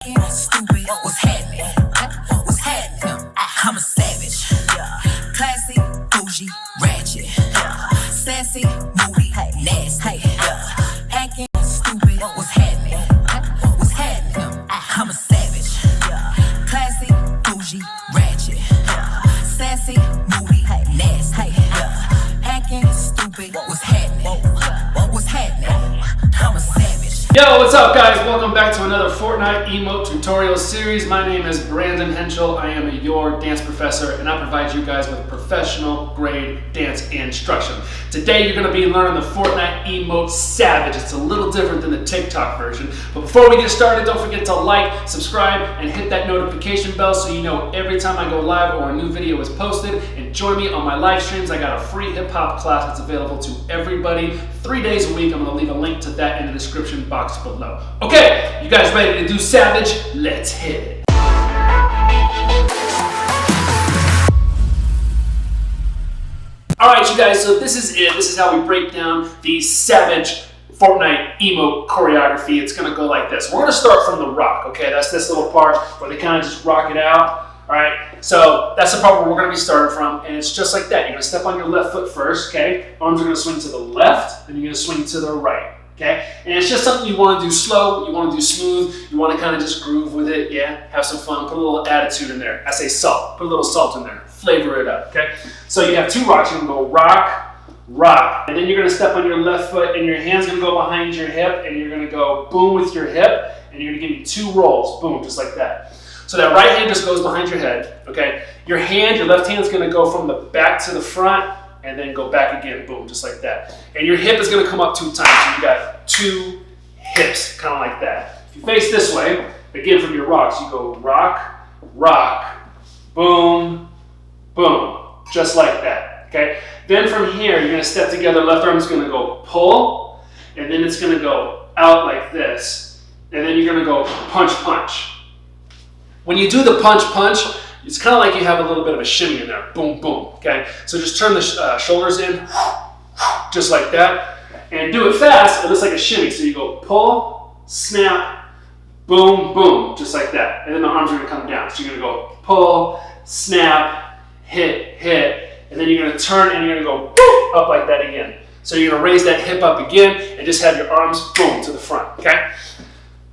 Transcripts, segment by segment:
Stupid, what's happening? What's happening? I'm a savage. Classy, bougie, ratchet. Sassy, moody, nasty. Acting stupid, what's happening? What's happening? I'm a savage. Classy, bougie, ratchet. Sassy, moody, nasty. Acting stupid, what's happening? What's happening? I'm a savage. Yo, what's up guys? Welcome back to another Fortnite emote tutorial series. My name is Henschel. I am your dance professor and I provide you guys with professional grade dance instruction. Today you're going to be learning the Fortnite emote Savage. It's a little different than the TikTok version. But before we get started, don't forget to like, subscribe, and hit that notification bell so you know every time I go live or a new video is posted. And join me on my live streams. I got a free hip hop class that's available to everybody 3 days a week. I'm going to leave a link to that in the description box below. Okay, you guys ready to do Savage? Let's hit it. Alright you guys, so this is it. This is how we break down the Savage Fortnite emote choreography. It's going to go like this. We're going to start from the rock, okay? That's this little part where they kind of just rock it out. Alright, so that's the part where we're going to be starting from, and it's just like that. You're going to step on your left foot first, okay? Arms are going to swing to the left, then you're going to swing to the right. Okay, and it's just something you want to do slow, you want to do smooth, you want to kind of just groove with it, yeah? Have some fun, put a little attitude in there. I say salt, put a little salt in there, flavor it up, okay? So you have two rocks, you're going to go rock, rock, and then you're going to step on your left foot and your hand's going to go behind your hip and you're going to go boom with your hip and you're going to give me two rolls, boom, just like that. So that right hand just goes behind your head, okay? Your left hand's going to go from the back to the front and then go back again, boom, just like that. And your hip is going to come up 2 times, so you got 2 hips, kind of like that. If you face this way, again from your rocks, you go rock, rock, boom, boom, just like that, okay? Then from here, you're going to step together, left arm is going to go pull, and then it's going to go out like this, and then you're going to go punch, punch. When you do the punch, punch, it's kind of like you have a little bit of a shimmy in there. Boom, boom, okay? So just turn the shoulders in, just like that. And do it fast, it looks like a shimmy. So you go pull, snap, boom, boom, just like that. And then the arms are gonna come down. So you're gonna go pull, snap, hit, hit. And then you're gonna turn and you're gonna go boom, up like that again. So you're gonna raise that hip up again and just have your arms, boom, to the front, okay?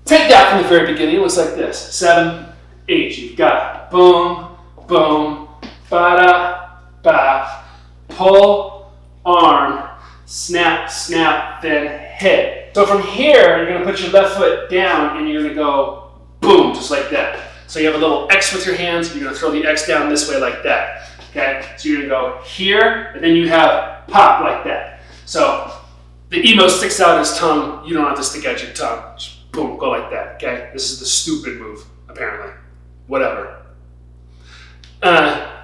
Take that from the very beginning, it looks like this. 7, 8, you've got boom, boom, ba-da, ba, pull, arm, snap, snap, then hit. So from here, you're gonna put your left foot down and you're gonna go boom, just like that. So you have a little X with your hands, you're gonna throw the X down this way like that, okay? So you're gonna go here, and then you have pop like that. So the emo sticks out his tongue, you don't have to stick out your tongue. Just boom, go like that, okay? This is the stupid move, apparently. Whatever.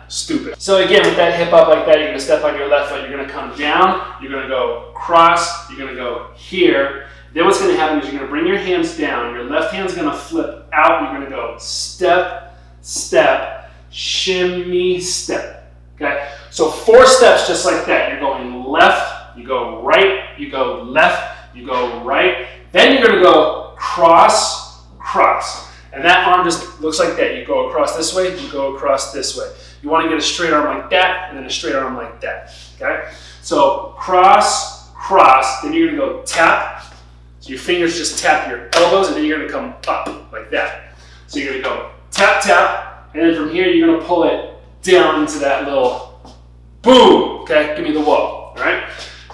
Stupid. So again, with that hip up like that, you're going to step on your left foot, you're going to come down, you're going to go cross, you're going to go here. Then what's going to happen is you're going to bring your hands down, your left hand's going to flip out, you're going to go step, step, shimmy, step. Okay? So 4 steps just like that. You're going left, you go right, you go left, you go right. Then you're going to go cross, cross. And that arm just looks like that. You go across this way, you go across this way. You want to get a straight arm like that, and then a straight arm like that, okay? So cross, cross, then you're gonna go tap. So your fingers just tap your elbows, and then you're gonna come up like that. So you're gonna go tap, tap, and then from here, you're gonna pull it down into that little boom, okay? Give me the whoa, all right?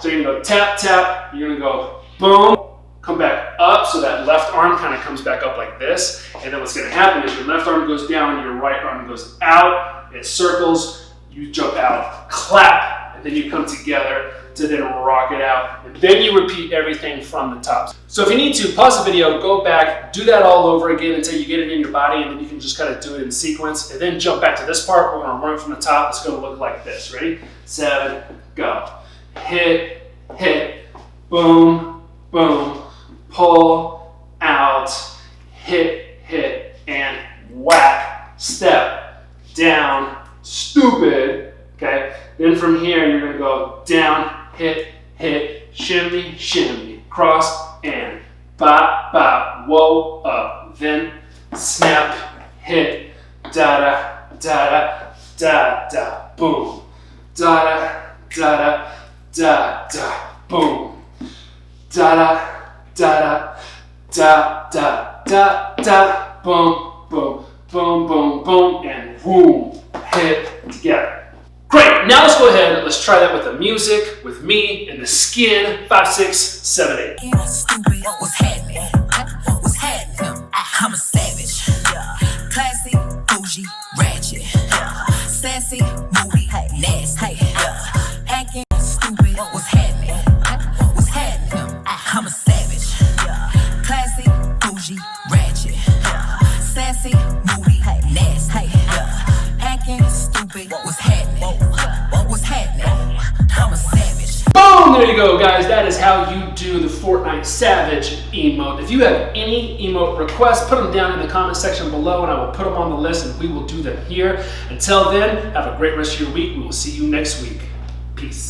So you're gonna go tap, tap, you're gonna go boom, come back up, so that left arm kind of comes back up like this. And then what's going to happen is your left arm goes down, your right arm goes out, it circles, you jump out, clap, and then you come together to then rock it out. And then you repeat everything from the top. So if you need to, pause the video, go back, do that all over again until you get it in your body, and then you can just kind of do it in sequence. And then jump back to this part. We're going to run from the top. It's going to look like this. Ready? 7, go. Hit, hit, boom, boom. Pull, out, hit, hit, and whack, step, down, stupid, okay? Then from here, you're gonna go down, hit, hit, shimmy, shimmy, cross, and bop, bop, whoa, up, then snap, hit, da da da da da, boom, da da da da, boom, da da da da da, boom, boom, boom, boom, boom, and boom, hit together. Great, now let's go ahead and let's try that with the music, with me and the skin. 5, 6, 7, 8. Stupid, what's happening? What's happening? I'm a savage. Classy, bougie, ratchet. Sassy, moody, nasty. Acting stupid, what's happening? What's happening? I'm a savage. Classy, bougie, ratchet. Sassy, moody, nasty. Acting stupid, what's happening? What's happening? I'm a savage. Boom! There you go, guys. That is how you do the Fortnite Savage emote. If you have any emote requests, put them down in the comment section below and I will put them on the list and we will do them here. Until then, have a great rest of your week. We will see you next week. Peace.